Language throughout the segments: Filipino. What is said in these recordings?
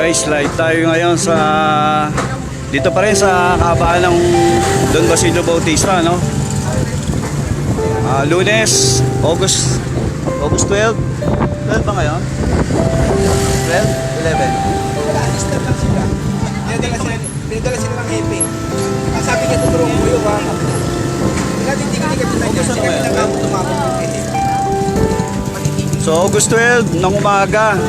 Guys, live tayo ngayon sa dito pa rin sa kahabaan ng Don Basilio Bautista, no? Lunes, August 12. 12 ba ngayon? 12? 11? Dinadala sila ng hepe. Sabi niya, tutulungan mo yung mga. Tinatitigil ka niya. Siya kami nag-abot tumabot ng hepe. So, August 12 ng umaga.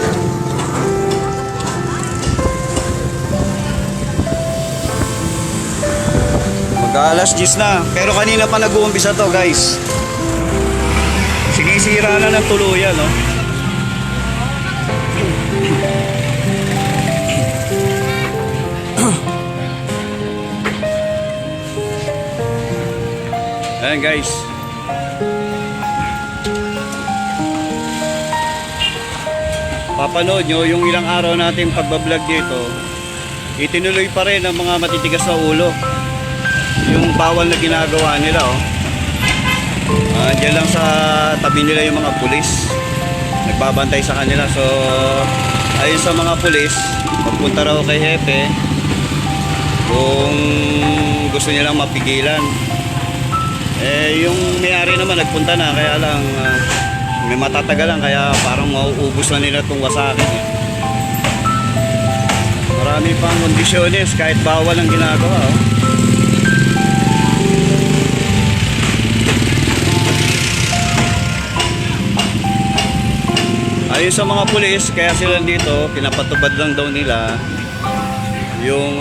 Mag-alas 10 na. Pero kanina pa nag-uumpisa to, guys. Sinisira na ng tuluyan, no? Ayan, guys. Papanood nyo yung ilang araw natin pagbablog dito. Itinuloy pa rin ang mga matitigas na ulo. Yung bawal na ginagawa nila, oh. Diyan lang sa tabi nila yung mga pulis. Nagbabantay sa kanila. So, ayon sa mga pulis, magpunta raw kay Hepe kung gusto nilang mapigilan. Yung may-ari naman nagpunta na, kaya lang may matatagalan, kaya parang mauubos na nila itong wasakin. Marami pang kondisyones kahit bawal ang ginagawa, oh. Ayon sa mga pulis, kaya sila dito, pinapatubad lang daw nila yung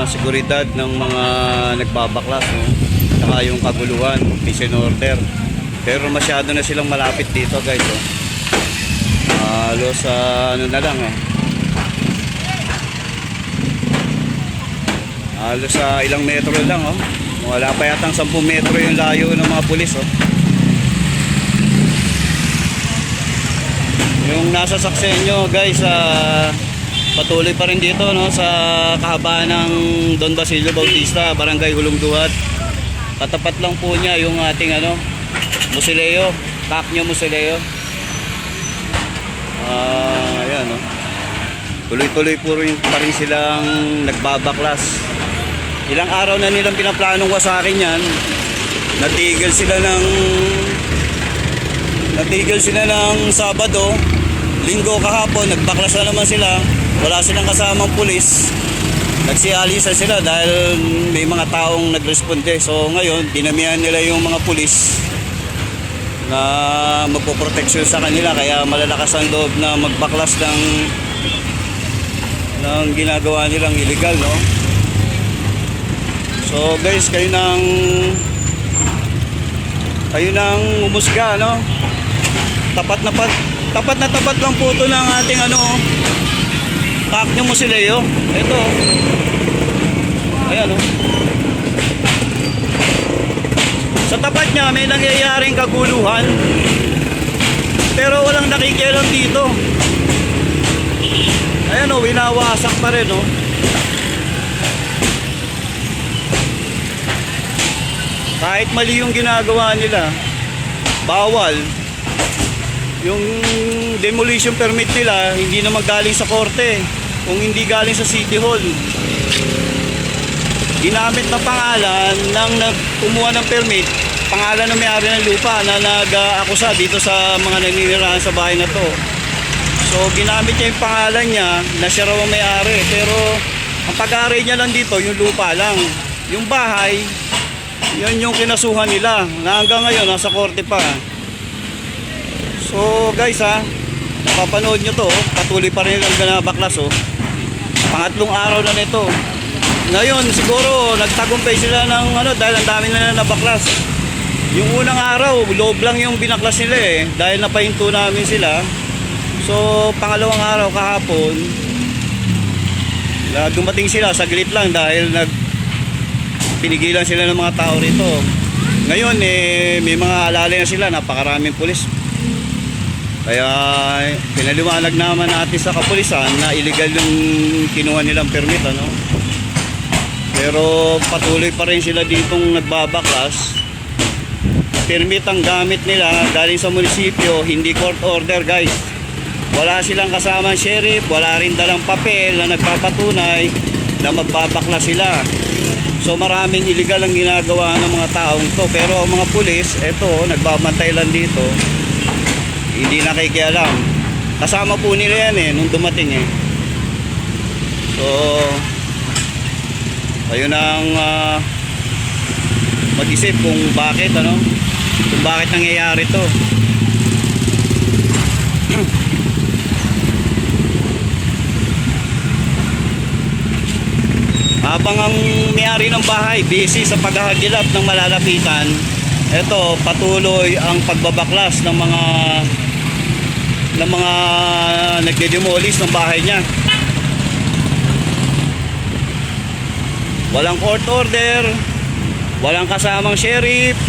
seguridad ng mga nagbabaklas, no? Saka yung kaguluhan, peace and order. Pero masyado na silang malapit dito, guys, oh. Halos ano na lang, halos ilang metro lang, oh. Wala pa yatang 10 metro yung layo ng mga pulis, oh. Yung nasa Saksenyo, guys, patuloy pa rin dito, no, sa kahabaan ng Don Basilio Bautista, Barangay Hulong Duhat. Katapat lang po niya yung ating Musileo, Taknyo Musileo. Ayan, no. Tuloy-tuloy pa rin silang nagbabaklas. Ilang araw na nilang pinaplanong wasakin yan. Natigil sila ng Sabado, Linggo kahapon, nagbaklas na naman sila. Wala silang kasamang pulis. Nagsialisan sila dahil may mga taong nagresponde. So ngayon, dinamihan nila yung mga pulis na magpoproteksyon sa kanila. Kaya malalakas ang loob na magbaklas ng ginagawa nilang illegal, no? So guys, kayo nang umusga, no? Tapat na tapat lang po ito ng ating Taknyo Musileo. Ito. Ayan, oh. Sa tapat niya may nangyayaring kaguluhan, pero walang nakikialam dito. Ayan, oh, winawasak pa rin, oh. Kahit mali yung ginagawa nila, bawal. Yung demolition permit nila, hindi naman galing sa korte, kung hindi galing sa City Hall. Ginamit na pangalan ng kumuha ng permit, pangalan ng may-ari ng lupa na nag-akusa dito sa mga naninirahan sa bahay na to. So ginamit niya yung pangalan niya na siya raw ang may-ari, pero ang pag-aari niya lang dito, yung lupa lang. Yung bahay, yun yung kinasuhan nila, na hanggang ngayon nasa korte pa. So guys, napapanood nyo to, patuloy pa rin ang ganabaklas, oh. Pangatlong araw na nito. Ngayon siguro nagtagumpay sila ng dahil ang dami na nabaklas. Yung unang araw, loob lang yung binaklas nila, dahil napahinto namin sila. So pangalawang araw kahapon, dumating sila, saglit lang dahil pinigilan sila ng mga tao rito. Ngayon may mga alala na sila, napakaraming pulis. Kaya pinaliwanag naman natin sa kapulisan na illegal yung kinuha nilang permit, ano. Pero patuloy pa rin sila ditong nagbabaklas. Permit ang gamit nila galing sa munisipyo, hindi court order, guys. Wala silang kasamang sheriff, wala rin dalang papel na nagpapatunay na magbabakla sila. So maraming illegal ang ginagawa ng mga taong to. Pero ang mga pulis, eto, nagbabantay lang dito. Hindi nakikialam. Kasama po nila yan nung dumating So, ayun ang mag-isip kung bakit nangyayari to. Habang ang may-ari ng bahay busy sa paghahagilap ng malalapitan, eto patuloy ang pagbabaklas ng mga nagdedemolish ng bahay niya. Walang court order, walang kasamang sheriff.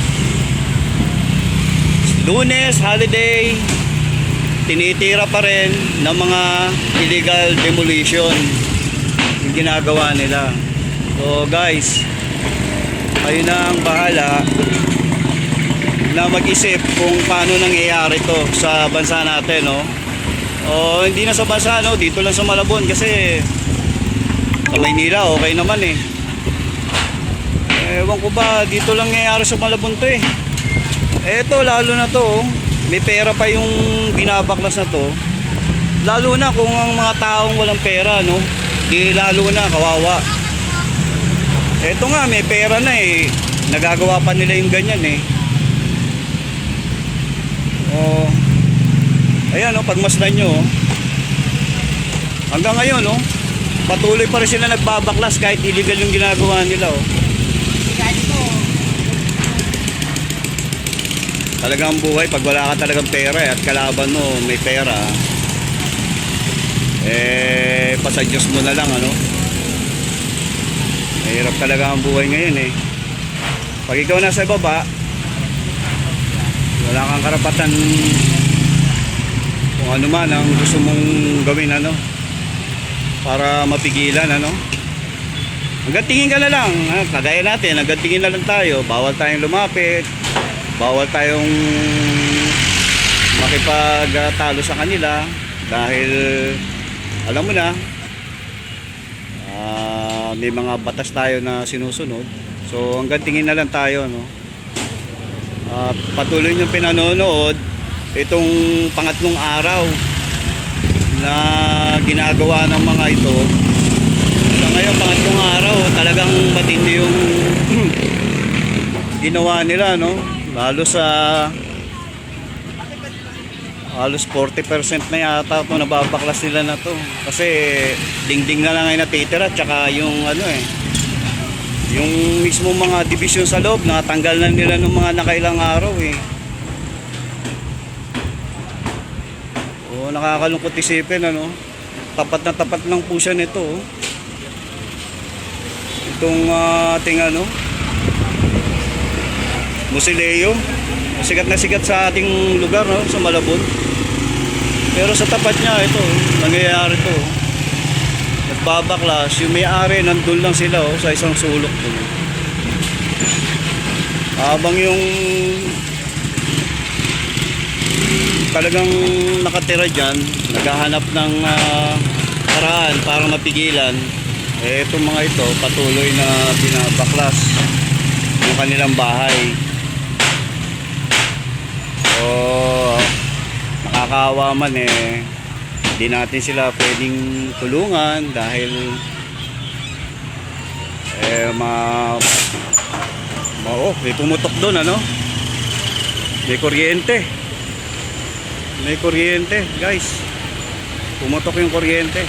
Lunes, holiday, tinitira pa rin ng mga illegal demolition yung ginagawa nila. So guys, kayo na ang bahala na mag-isip kung paano nangyayari to sa bansa natin, o hindi na sa bansa, dito lang sa Malabon, kasi sa Maynila okay naman ewan ko ba, dito lang nangyayari sa Malabon to eto lalo na to, may pera pa yung binabaklas na to, lalo na kung ang mga taong walang pera, di lalo na kawawa. Eto nga, may pera na nagagawa pa nila yung ganyan ayan pagmasdan nyo hanggang ngayon patuloy pa rin sila nagbabaklas kahit illegal yung ginagawa nila talagang buhay pag wala ka talagang pera at kalaban mo may pera, pasadyos mo na lang mahirap talaga ang buhay ngayon pag ikaw nasa baba, wala kang karapatan kung ano man ang gusto mong gawin para mapigilan hanggang tingin ka na lang kagaya natin, hanggang tingin na lang tayo, bawal tayong lumapit, bawal tayong makipagtalo sa kanila dahil alam mo na may mga batas tayo na sinusunod. So hanggang tingin na lang tayo patuloy yung pinanonood itong pangatlong araw na ginagawa ng mga ito. Sa ngayon pangatlong araw talagang matindi yung ginawa nila lalo sa halos 40% na yata ito nababaklas nila na to kasi dingding na lang ay natitira tsaka yung yung mismo mga division sa loob natanggal na nila ng mga nakailang araw nakakalungkot isipin tapat na tapat lang po siya nito itong ating Musileo, sikat na sikat sa ating lugar sa Malabon. Pero sa tapat niya ito nangyayari to nagbabaklas yung may-ari nandun lang sila sa isang sulok habang yung talagang nakatira dyan naghahanap ng paraan para mapigilan itong mga ito patuloy na binabaklas yung kanilang bahay. So nakakaawa man di natin sila pwedeng tulungan dahil may pumutok doon may kuryente guys, pumutok yung kuryente.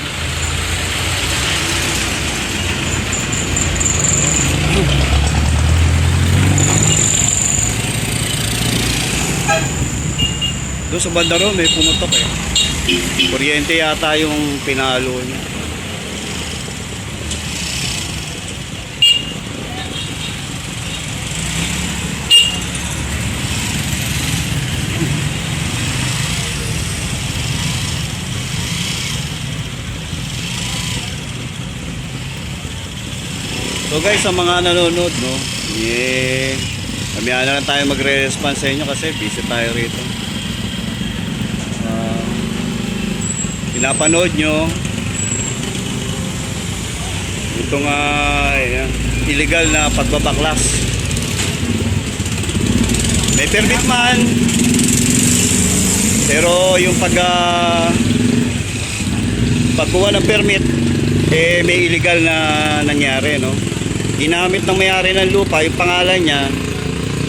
Doon sa banda ron may pumutok kuryente yata yung pinalo niya. So guys, sa mga nanonood kamihan na lang tayo magre-response sa inyo kasi busy tayo rito. pinapanood nyo itong illegal na pagbabaklas. May permit man, pero yung pagkuha ng permit may illegal na nangyari, no? Ginamit ng may-ari ng lupa yung pangalan niya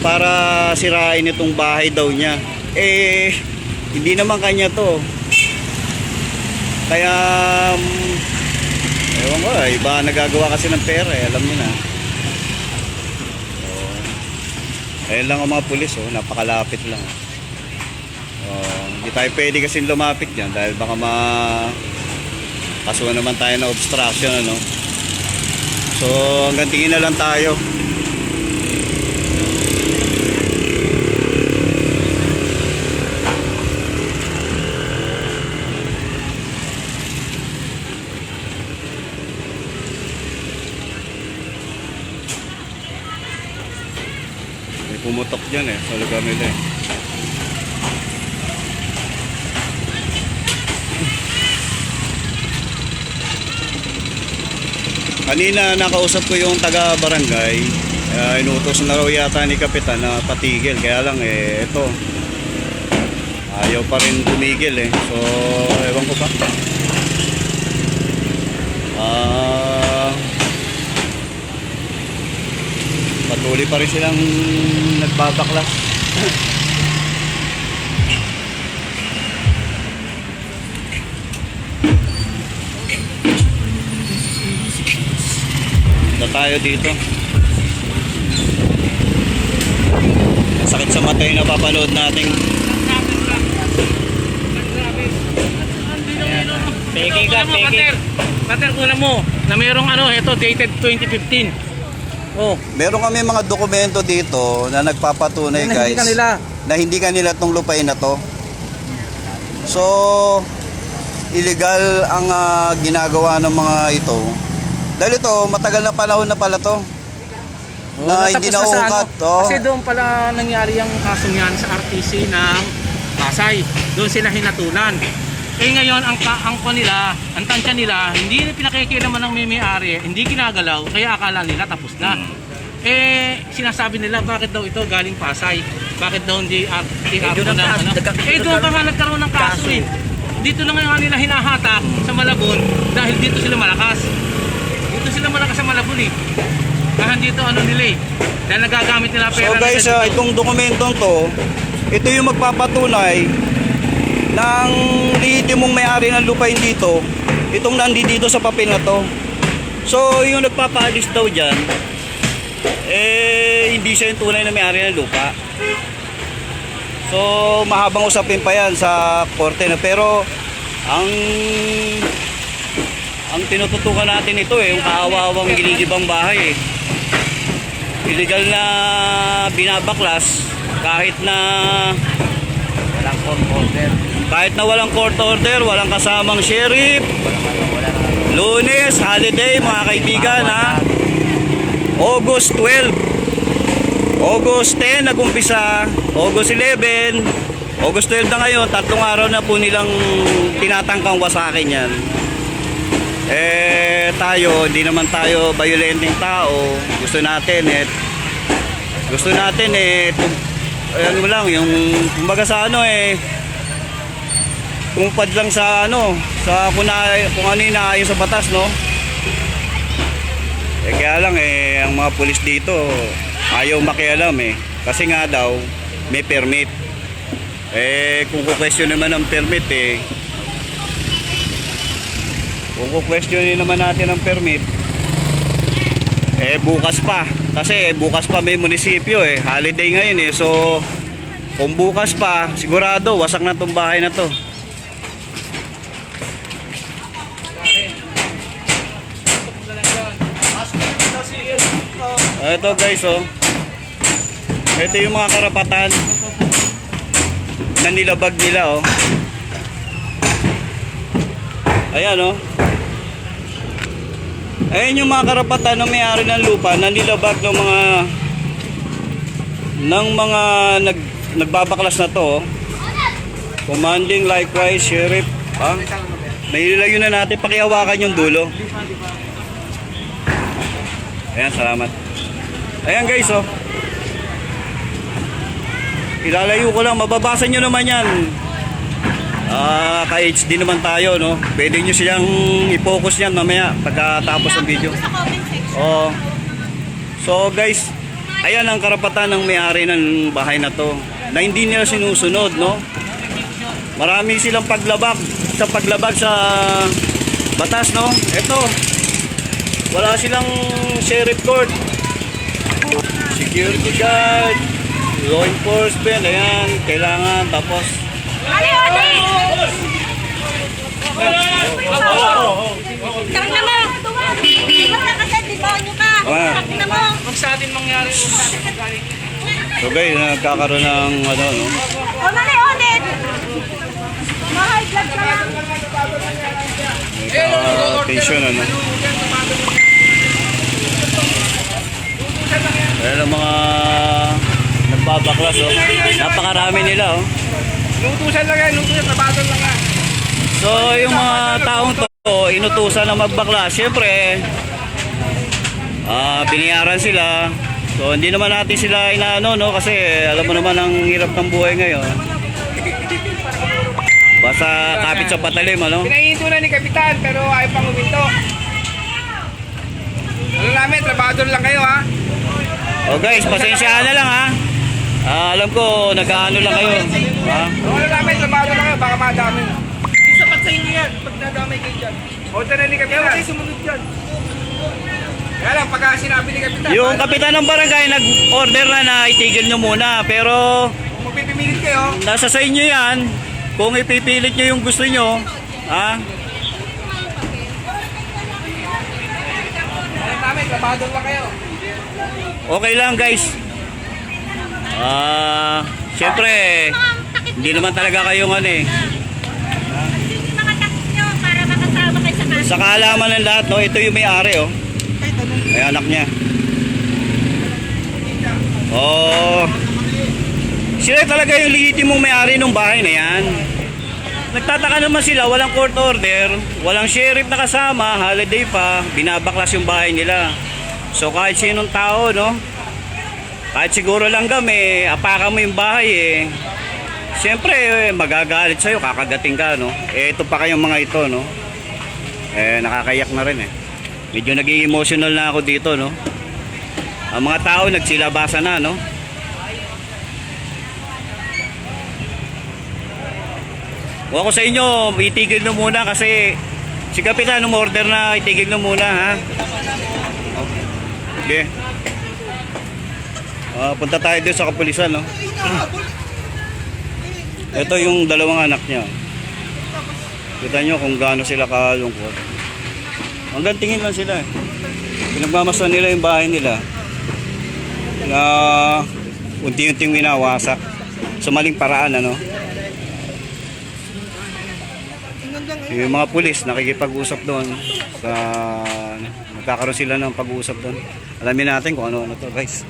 para sirain itong bahay daw niya. Hindi naman kanya to. Kaya ewan ko, iba nagagawa kasi ng pera, alam niyo na. Ayan lang ang mga pulis, napakalapit lang. Hindi tayo pwede kasi lumapit dyan dahil baka kasuhan naman tayo na obstruction, ano. So hanggang tingin na lang tayo. May pumutok dyan sa lugar nila Kanina nakausap ko yung taga barangay, inuutos na raw yata ni Kapitan na patigil, kaya lang ito ayaw pa rin tumigil so ewan ko pa. Patuloy pa rin silang nagbabaklas. Tayo dito. Sakit sa mata yung napapanood natin. Peke ka, peke. Pater, una mo na mayroong ito dated 2015. Meron kami mga dokumento dito na nagpapatunay, guys, na hindi kanila tong lupain na to. So illegal ang ginagawa ng mga ito. Dahil ito, matagal na panahon na pala to. Na hindi na uungkat. Kasi doon pala nangyari yung kasong yan sa RTC ng Pasay. Doon sila hinatulan. Ngayon, ang tansya nila, hindi pinakikilaman ng may-ari, hindi ginagalaw, kaya akala nila tapos na. Sinasabi nila, bakit daw ito galing Pasay? Bakit daw hindi doon pa nga nagkaroon ng kaso Dito na nga nila hinahatak sa Malabon dahil dito sila malakas. Dito sila malakas sa Malabon Kahan dito nila dahil nagagamit nila pera. So guys, itong dokumentong to, ito yung magpapatunay ng lehitimong may-ari ng lupain dito. Itong nandito sa papel na to. So yung nagpapaalis daw dyan, hindi siya yung tunay na may-ari ng lupa. So mahabang usapin pa yan sa korte na, pero ang tinututukan natin ito yung kaawawang ginigibang bahay illegal na binabaklas kahit na walang court order, walang kasamang sheriff. Lunes, holiday mga kaibigan August 12, August 10 nag-umpisa, August 11, August 12 na ngayon, 3 araw na po nilang tinatangkang wasakin yan. Tayo, hindi naman tayo violenting tao. Gusto natin ano lang, yung kumbaga sa tungpad lang sa sa kung ano inaayon sa batas, no? Kaya lang ang mga pulis dito ayaw makialam kasi nga daw may permit. Kung ku-question naman ang permit kung ku-questionin naman natin ang permit, bukas pa. Kasi bukas pa may munisipyo holiday ngayon So, kung bukas pa, sigurado wasak na tong bahay na to. Ito guys, ito yung mga karapatan na nilabag nila, Ayan, Ayan yung mga karapatan ng may-ari ng lupa na nilabag ng mga nagbabaklas na to. Commanding likewise, sheriff, May ilayo na natin, pakihawakan yung dulo. Ayan, salamat. Ayan guys, oh. Ilalayo ko lang, mababasa nyo naman yan. Ka-HD naman tayo, no? Pwede nyo silang i-focus yan mamaya pagkatapos ng video. Sa comment section. Oh. So guys, ayan ang karapatan ng may-ari ng bahay na to na hindi nila sinusunod, no? Marami silang paglabag sa batas, no? Ito, wala silang sheriff court, security guard, law enforcement, ayan, kailangan, tapos Ali, Ali! Tangina mo! Ba't nakasend-demonyo ka? Ah. Tangina mo! Kung sa atin mangyari yung sa atin magaling. so guys, nagkakaroon ng ano, no? O, mali, ulit! Mahal vlog ka lang. Tension, ano? Ayan ang mga nagbabaklas, oh. Napakarami nila, oh. Inutusan lang yan, trabaho lang yan. So, yung mga taong to, inutusan na magbaklas, syempre, binayaran sila. So, hindi naman natin sila inaano, no? Kasi alam mo naman ang hirap ng buhay ngayon. Basta kapit sa patalim, ano? Pinahinto na ni Kapitan, pero ayaw pang uminto. Alam namin, trabador lang kayo ha. Oh guys, pasensyahan na lang, ha? Alam ko, nag-ano lang kayo. Ha? Alam namin, trabador lang kayo, baka madami. Hindi sapat sa inyo yan, pag nadamay kayo dyan. Order na ni Kapitan. Kaya kayo sumunod dyan. Kaya lang, pagka sinabi ni Kapitan, Yung kapitan ng barangay nag-order na itigil nyo muna. Pero, kung magpipimilit kayo, nasa sa inyo yan. Kung ipipilit nyo yung gusto nyo, ha? alam namin, trabador lang kayo. Okay lang guys. Siyempre, hindi naman talaga kayong ano eh. Yung mga takip nyo para makasama kayo sa kanto. Sa kaalaman ng lahat, no, ito yung may-ari, oh. Ay, anak niya. Oh. Sila talaga yung legitimong may-ari ng bahay na yan. Nagtataka naman sila, walang court order, walang sheriff na kasama, holiday pa, binabaklas yung bahay nila. So kahit sinong tao, no? Kahit siguro lang kami, apakan mo yung bahay eh. Siyempre, magagalit sa'yo, kakagating ka, no? Eh, ito pa kayong mga ito, no? Eh, nakakayak na rin eh. Medyo naging emotional na ako dito, no? Ang mga tao nagsilabasa na, no? Huwag ko sa inyo, itigil nyo muna kasi si Kapitan order na itigil nyo muna, ha? Okay. Punta tayo doon sa kapulisan, no? Ito yung dalawang anak niya. Kita nyo kung gaano sila kalungkot. Hanggang tingin lang sila, eh. Pinagmamasdan nila yung bahay nila na unti-unting winawasak sa maling paraan, ano? Yung mga pulis nakikipag-usap doon sa nagkakaroon sila ng pag-uusap doon. Alamin natin kung ano to, guys.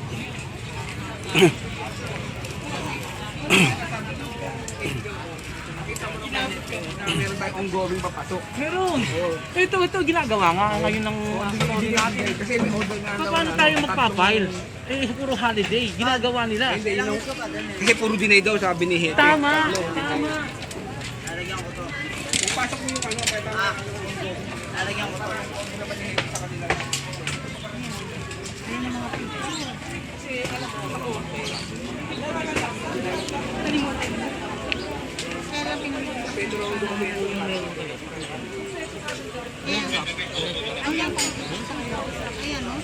Meron tayong ongoing papasok. Meron. Ito ginagawa nga ngayon ng natin. Kasi may order nga na Paano tayo magpapile? Eh, puro holiday. Ginagawa nila. Kasi puro dinay daw, sabi ni Hete. Tama. Pasok mo yung ano, kaya tama. Lalagyan ko to. Ayan o,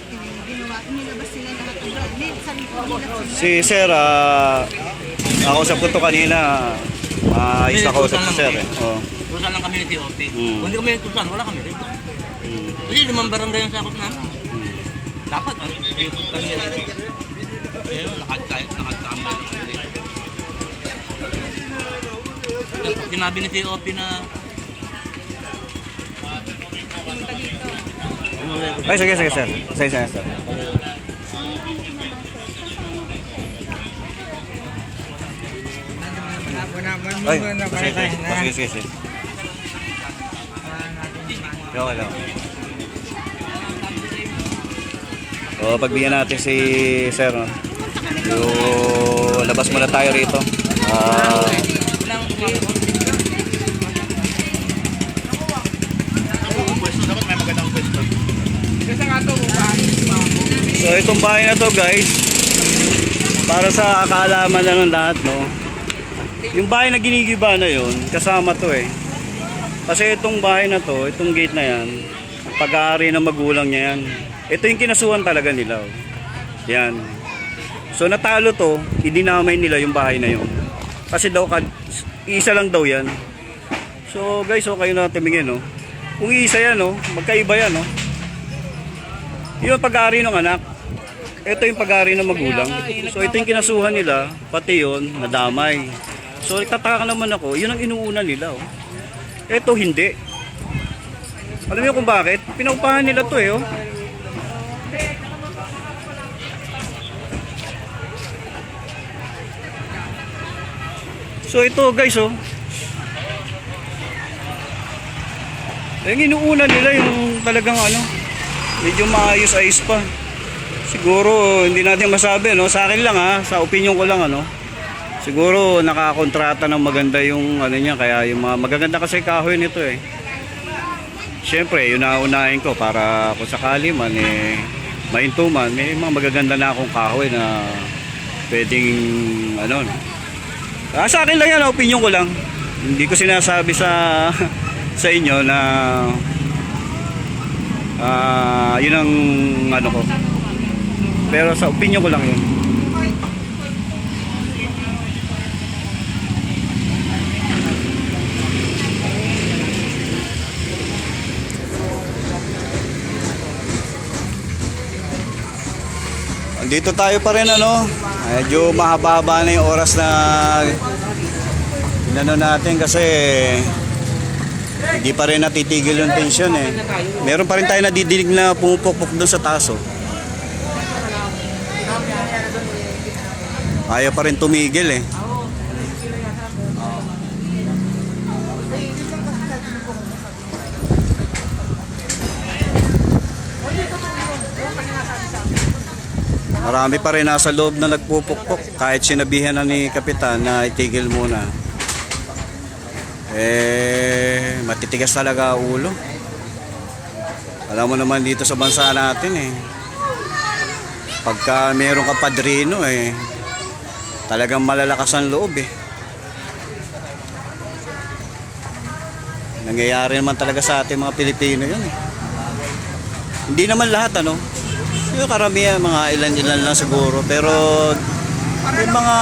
ginawa, nilabas sila lahat ng brand. Sa likod nila sila. Si Sir, nakausap ko to kanina. Isa ko usap si Sir, eh. Oh. Tusan lang kami ng TOP. Mm. Kung hindi kami tusan, wala kami rito. Kasi limang barangay ang sakot namin. Dapat, dito kami rito. Eh, nakagkambay. Sinabi ni TOP na Ay, sige, Sir. Sige, Sir. Ay, sige. Okay lang. So, pagbigyan natin si Sir, no? Yung labas muna tayo rito. Kasi nga ito, So, itong bahay na to, guys, para sa kaalaman na ng lahat, no? Yung bahay na ginigiba na yun, kasama to eh. Kasi itong bahay na to, itong gate na yan, pag-aari ng magulang niya yan. Ito yung kinasuhan talaga nila. Oh. Yan. So natalo to, idinamay nila yung bahay na yun. Kasi daw, isa lang daw yan. So guys, kayo na tumingin, no? Kung isa yan, no? Magkaiba yan, no? Yung pag-aari ng anak, ito yung pag-aari ng magulang. So ito yung kinasuhan nila, pati yun, nadamay. So tataka naman ako, yun ang inuuna nila. Oh. Ito hindi. Alam niyo kung bakit? Pinaupahan nila to eh. Oh. So ito guys, oh. Yung inuuna nila yung talagang ano, medyo maayos-ayos pa. Siguro hindi natin masabi, no? Sa akin lang ha, sa opinion ko lang ano. Siguro nakakontrata ng maganda yung ano niya, kaya yung mga magaganda kasi kahoy nito eh. Siyempre, yun naunahin ko para kung sakali man eh maintuman, may mga magaganda na akong kahoy na pwedeng ano, no? Sa akin lang yan, opinion ko lang. Hindi ko sinasabi sa sa inyo na yun ang ano ko. Pero sa opinion ko lang yun. Dito tayo pa rin ano. Medyo mahaba-haba na yung oras na inano natin kasi hindi pa rin natitigil yung tension eh. Meron pa rin tayo nadidinig na pumupukpok doon sa taso. Ayaw pa rin tumigil eh. Marami pa rin nasa loob na nagpupukpok kahit sinabihan na ni Kapitan na itigil muna. Matitigas talaga ulo. Alam mo naman dito sa bansa natin eh. Pagka meron ka padrino eh, talagang malalakas ang loob eh. Nangyayari naman talaga sa ating mga Pilipino yun eh. Hindi naman lahat ano. Yung karamihan, mga ilan-ilan lang siguro. Pero may mga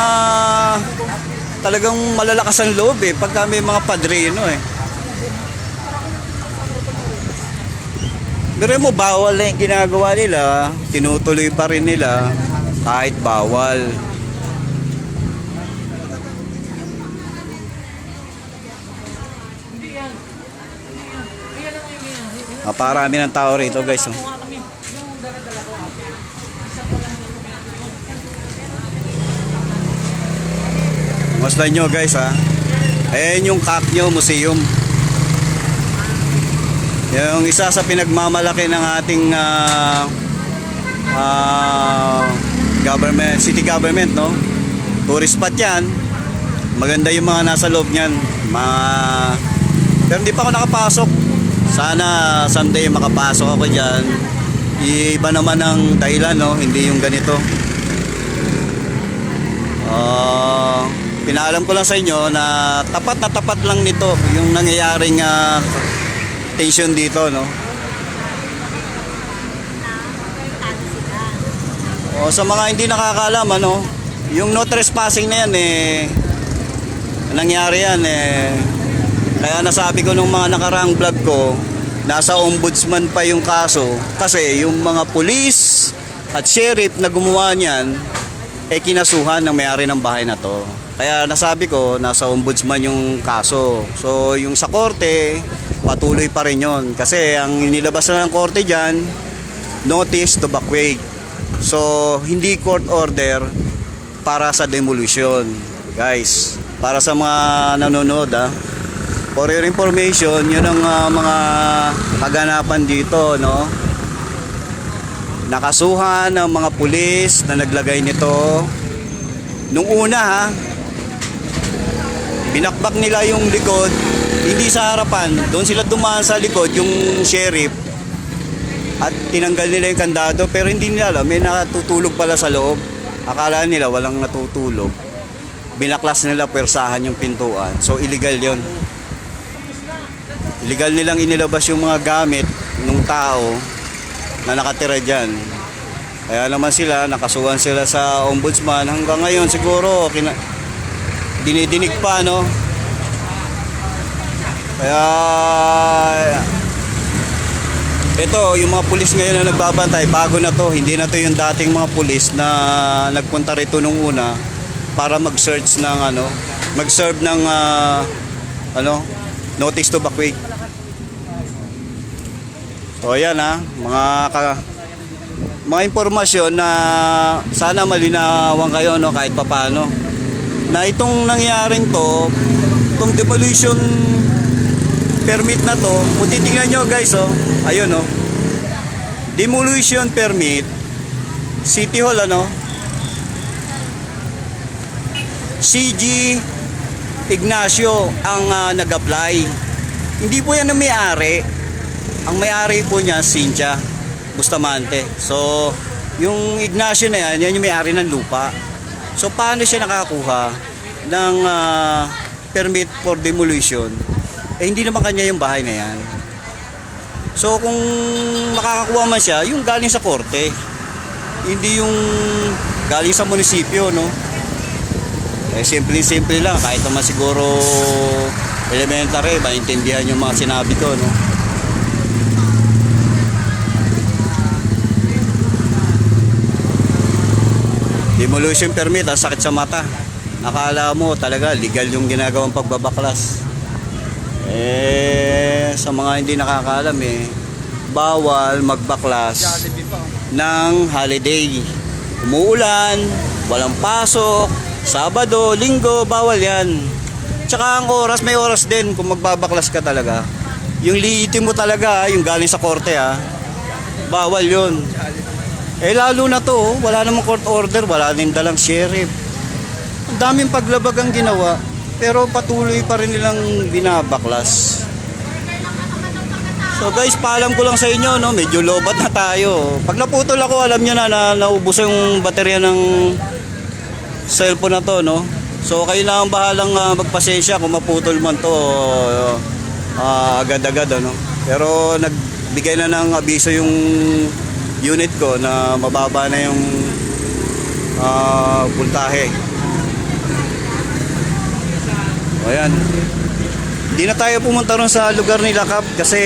talagang malalakas ang loob eh. Pagka may mga padrino eh. Pero mo, bawal na yung ginagawa nila. Tinutuloy pa rin nila kahit bawal. Parami ng tao rito guys. Oh. Masdan nyo guys ha. Ayan yung Kaknyo Museum. Yung isa sa pinagmamalaki ng ating government, city government, no? Tourist spot yan. Maganda yung mga nasa loob niyan. Pero hindi pa ako nakapasok. Sana someday makapasok ako dyan. Iba naman ang dahilan, no? Hindi yung ganito. Pinaalam ko lang sa inyo na tapat lang nito yung nangyayaring tension dito, no? Sa mga hindi nakakaalam, ano, yung no trespassing na yan eh, nangyari yan eh. Kaya nasabi ko nung mga nakaraang vlog ko, nasa ombudsman pa yung kaso kasi yung mga pulis at sheriff na gumawa niyan eh kinasuhan ng may-ari ng bahay na to. Kaya nasabi ko, nasa ombudsman yung kaso. So, yung sa korte, patuloy pa rin yun. Kasi ang inilabas na ng korte dyan, notice to vacate. So, hindi court order para sa demolition. Guys, para sa mga nanonood For your information, yun ang mga kaganapan dito, no? Nakasuhan ng mga pulis na naglagay nito. Nung una ha, binakbak nila yung likod, hindi sa harapan. Doon sila dumaan sa likod, yung sheriff. At tinanggal nila yung kandado, pero hindi nila alam, may natutulog pala sa loob. Akala nila walang natutulog. Binaklas nila, persahan yung pintuan. So illegal yon. Illegal nilang inilabas yung mga gamit ng tao na nakatira dyan. Kaya naman sila, nakasuhan sila sa ombudsman. Hanggang ngayon siguro, dinidinig pa, no? Kaya, ito, yung mga pulis ngayon na nagbabantay, bago na to. Hindi na to yung dating mga pulis na nagpunta rito nung una para mag-search ng mag-serve ng notice to vacate. So ayan mga impormasyon na sana malinawan kayo, no, kahit papaano. Na itong nangyaring to, itong demolition permit na to, kung titingnan nyo guys, ayun, demolition permit, City Hall, CG Ignacio ang nag-apply. Hindi po yan ang may-ari. Ang may-ari po niya, Cynthia Bustamante. So, yung Ignacio na yan yung may-ari ng lupa. So, paano siya nakakuha ng permit for demolition? Hindi naman kanya yung bahay na yan. So, kung makakakuha man siya, yung galing sa korte. Hindi yung galing sa munisipyo, no? Simple lang. Kahit naman siguro elementary, maintindihan yung mga sinabi ko, no? Demolition permit, ang sakit sa mata. Akala mo talaga legal yung ginagawang pagbabaklas. Sa mga hindi nakakaalam, bawal magbaklas ng holiday. Umuulan, walang pasok, Sabado, Linggo, bawal yan. Tsaka ang oras, may oras din kung magbabaklas ka talaga. Yung liitin mo talaga, yung galing sa korte, bawal yun. Lalo na to, wala namang court order, wala din dalang sheriff. Ang daming paglabag ang ginawa, pero patuloy pa rin nilang binabaklas. So guys, paalam ko lang sa inyo, no, medyo lobat na tayo. Pag naputol ako, alam nyo na naubos yung baterya ng cellphone na to, no. So kayo na ang bahalang magpasensya kung maputol man to agad-agad, ano. Pero nagbigay na ng abiso yung unit ko na mababa na yung voltahe. O yan. Hindi na tayo pumunta ron sa lugar nila, Kap, kasi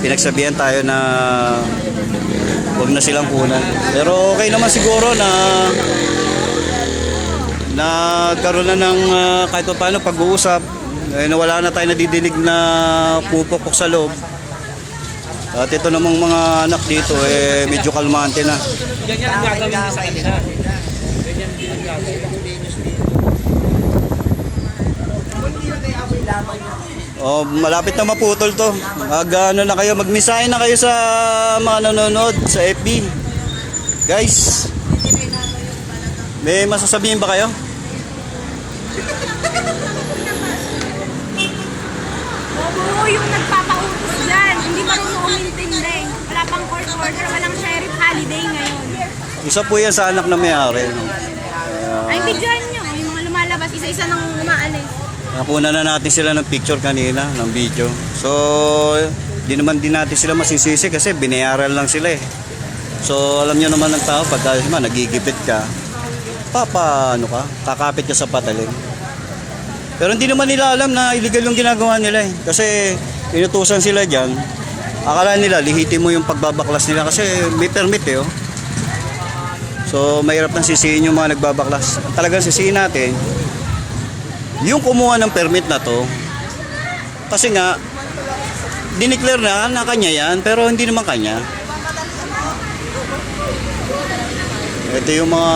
pinagsabihan tayo na huwag na silang kunan. Pero okay naman siguro na nagkaroon na ng kahit paano pag-uusap. Wala na tayo nadidinig na pupukok sa loob. At ito namang mga anak dito medyo kalmante na. Ganyan ang gagawin niya sa kanila. Ganyan din ang gagawin. Malapit na maputol to. Na kayo, magmisahe na kayo sa mga nanonood sa FB. Guys, may masasabihin ba kayo? Oo, yung nagpapautos dyan. Hindi marunong umintindi. Wala pang court order, walang sheriff holiday ngayon. Isa po yan sa anak na may-ari, no? Ay, bigyan nyo. Yung mga lumalabas, isa-isa nang umaalis. Nakuna na natin sila ng picture kanina, ng video. So, di naman din natin sila masisisi kasi binayaran lang sila eh. So, alam nyo naman ng tao, pagka nagigipit ka, kakapit ka sa patalim. Pero hindi naman nila alam na illegal yung ginagawa nila eh. Kasi inutusan sila dyan, akala nila lihitin mo yung pagbabaklas nila kasi may permit eh. So, mahirap nang sisihin yung mga nagbabaklas. Talagang sisihin natin yung kumuha ng permit na to, kasi nga dineclare na kanya yan, pero hindi naman kanya. Ito yung mga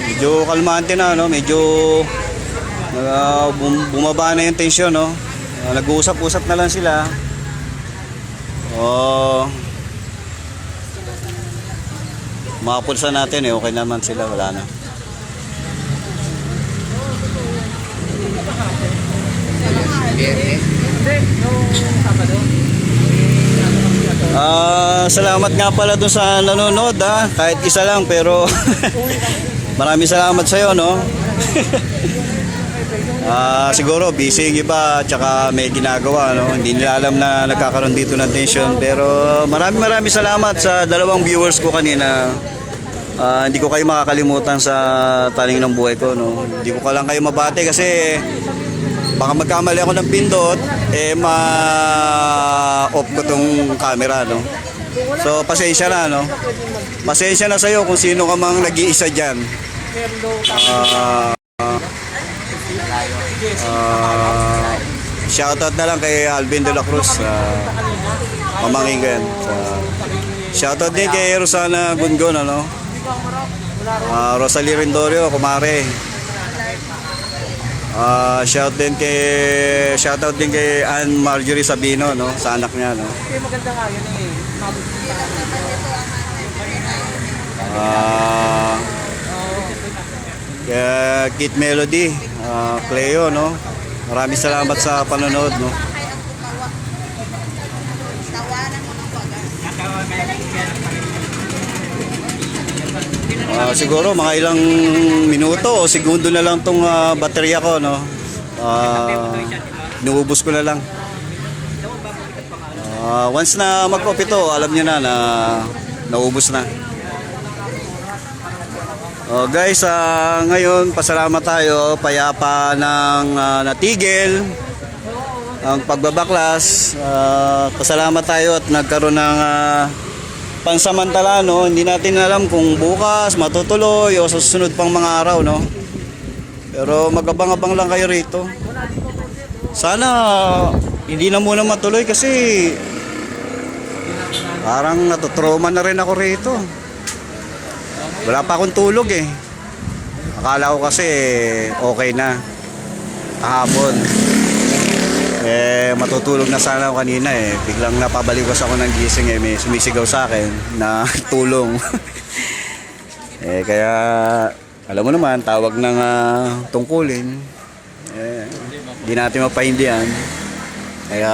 medyo kalmante na, medyo bumaba na yung tensyon, Nag-uusap-usap na lang sila. Mga pulsa natin okay naman sila, wala na. Salamat nga pala dun sa nanonood kahit isa lang pero maraming salamat sa iyo, no. Siguro busy yung iba tsaka may ginagawa, no? Hindi nila alam na nagkakaroon dito ng tension, pero maraming salamat sa dalawang viewers ko kanina. Hindi ko kayo makakalimutan sa taling ng buhay ko, no? Hindi ko lang kayo mabate kasi baka magkamali ako ng pindot ma-off ko tong camera, no? So pasensya na, no? Pasensya na sa'yo kung sino ka mang nag-iisa dyan. Shoutout na lang kay Alvin de la Cruz, mamangin ko yan. Shoutout din kay Rosana Gungon, ano? Rosalie Rendorio, kumare. Shoutout din kay Ann Marjorie Sabino, no? Sa anak niya, no? Kit Melody, Cleo, no? Maraming salamat sa panonood, no? Siguro mga ilang minuto o segundo na lang tong baterya ko, no? Inuubos ko na lang. Once na mag-off ito, alam niyo na naubos na. Guys, ngayon pasalamat tayo, payapa ng natigil ang pagbabaklas. Pasalamat tayo at nagkaroon ng pansamantala, no? Hindi natin alam kung bukas matutuloy o susunod pang mga araw, no? Pero magabang-abang lang kayo rito. Sana hindi na muna matuloy kasi parang natutrauma na rin ako rito. Wala pa akong tulog eh. Akala ko kasi okay na kahapon. Matutulog na sana ako kanina eh. Biglang napabaliwas ako ng gising eh. May sumisigaw sa akin na tulong. Kaya alam mo naman, tawag ng tungkulin. Hindi natin mapahindihan. Kaya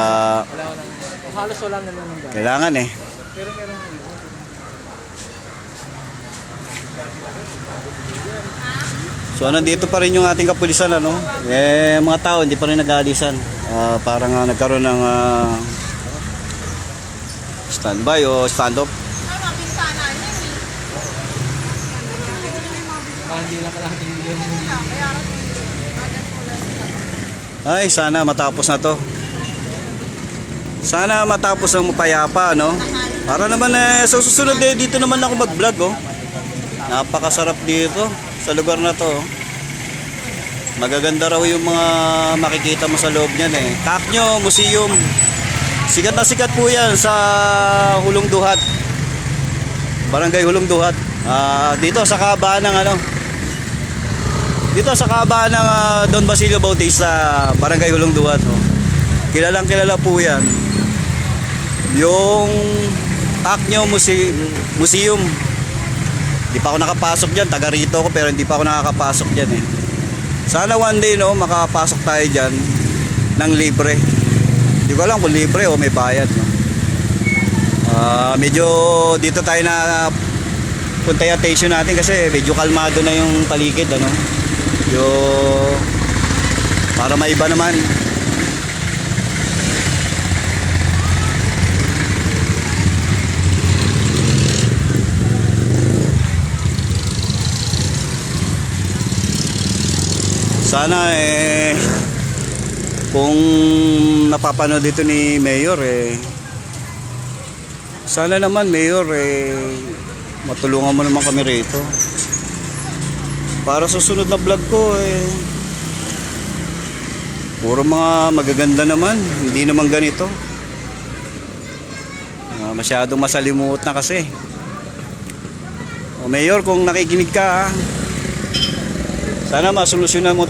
kailangan eh. So nandito pa rin yung ating kapulisan, ano? Mga tao hindi pa rin nag-aalisan. Parang nagkaroon ng standby o stand-off. Ay, sana matapos na to. Sana matapos ng mapayapa, no? Para naman sa susunod dito naman ako mag-vlog, oh. Napakasarap dito sa lugar na to. Magaganda raw yung mga makikita mo sa loob niyan eh. Taknyo Museum. Sikat na sikat po yan sa Hulong Duhat. Barangay Hulong Duhat. Dito sa kabaan ng dito sa kabaan ng Don Basilio Bautista, Barangay Hulong Duhat. Oh. Kilalang kilala po yan. Yung Taknyo Museum. Hindi pa ako nakapasok dyan. Taga rito ako pero hindi pa ako nakakapasok dyan eh. Sana one day, no, makapasok tayo dyan ng libre. Hindi ko alam kung libre o may bayad, no? Medyo dito tayo na punta yung attention natin kasi medyo kalmado na yung paligid, ano? Para maiba naman. Sana kung napapanood dito ni Mayor sana naman Mayor matulungan mo naman kami rito. Para sa susunod na vlog ko puro mga magaganda naman, hindi naman ganito. Masyadong masalimuot na kasi. Mayor, kung nakikinig ka, sana masolusyonan mo to.